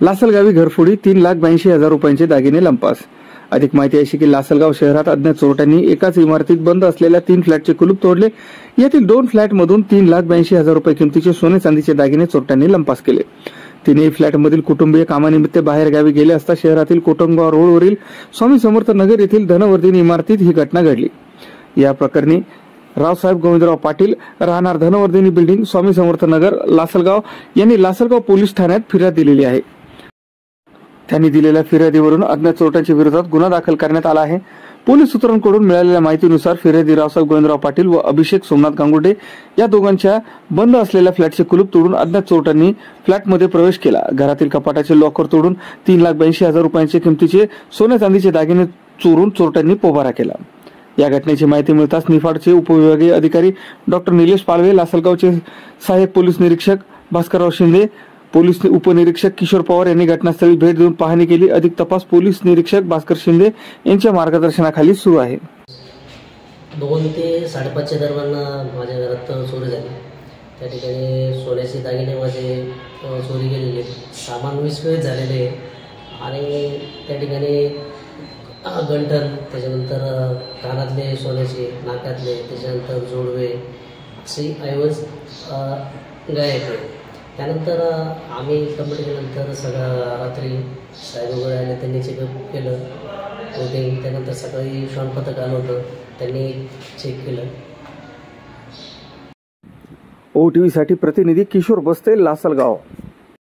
लासलगावी घरफोडी 3,82,000 रुपयांचे दागिने लंपास। अधिक माहिती अशी की लासलगाव शहरात अज्ञात चोरट्यांनी एकाच इमारतीत बंद असलेल्या 3 फ्लॅटचे कुलूप तोडले। यातील 2 फ्लॅटमधून 3,82,000 रुपये किमतीचे सोने चांदीचे दागिने चोरट्यांनी लंपास केले। तिन्ही फ्लॅटमधील कुटुंबीय कामानिमित्त बाहेर गावी गेले असता शहरातील कोटमगाव रोडवरील स्वामी समर्थ नगर येथील धनवर्धिनी इमारतीत ही घटना घडली। या प्रकरणी रावसाहेब गोविंदराव पाटील राहणार धनवर्धिनी बिल्डिंग स्वामी समर्थ नगर लासलगाव यांनी लासलगाव पोलीस ठाण्यात फिर्याद दिलेली आहे। त्यांनी दिलेल्या फिर्यादीवरून अज्ञात चोरट्यांच्या विरोधात गुन्हा दाखल करण्यात आला आहे। पोलीस सूत्रांकडून मिळालेल्या माहितीनुसार फिर्यादी रावसाहेब गोविंदराव पाटील व अभिषेक सोमनाथ गांगुर्डे या दोघांच्या बंद असलेल्या फ्लॅटचे कुलूप तोडून अज्ञात चोरट्यांनी फ्लॅटमध्ये प्रवेश केला। घरातील कपाटाचे लॉकर तोडून 3,82,000 रुपयांचे किमतीचे सोने चांदीचे दागिने चोरून चोरट्यांनी पोबारा केला। या घटनेची माहिती मिळताच निफाडचे उपविभागीय अधिकारी डॉक्टर निलेश पालवे, लासलगावचे सहाय्यक पोलीस निरीक्षक भास्करराव शिंदे, पोलीस उपनिरीक्षक किशोर पवार यांनी घटनास्थळी भेट देऊन पाहणी केली। अधिक तपास पोलीस निरीक्षक भास्कर शिंदे यांच्या मार्गदर्शनाखाली सुरू आहे। 2 ते 5:30 दरम्यान माझ्या घरात चोरी झाली। त्या ठिकाणी सोन्याचे दागिने माझे चोरी गेलेले, सामान विस्कळीत झालेले आणि त्या ठिकाणी गंठण, त्याच्यानंतर कानातले सोन्याचे, नाकातले, त्याच्यानंतर जोडवे असे ऐवज गायब आहे। त्यानंतर आम्ही कंप्लेंट केल्यानंतर सगळं रात्री साहेब वगैरे आले, त्यांनी चेकअप केलं होते। त्यानंतर सकाळी श्वान पथक आलं होतं, त्यांनी चेक केलं। OTV साठी प्रतिनिधी किशोर बस्ते, लासलगाव।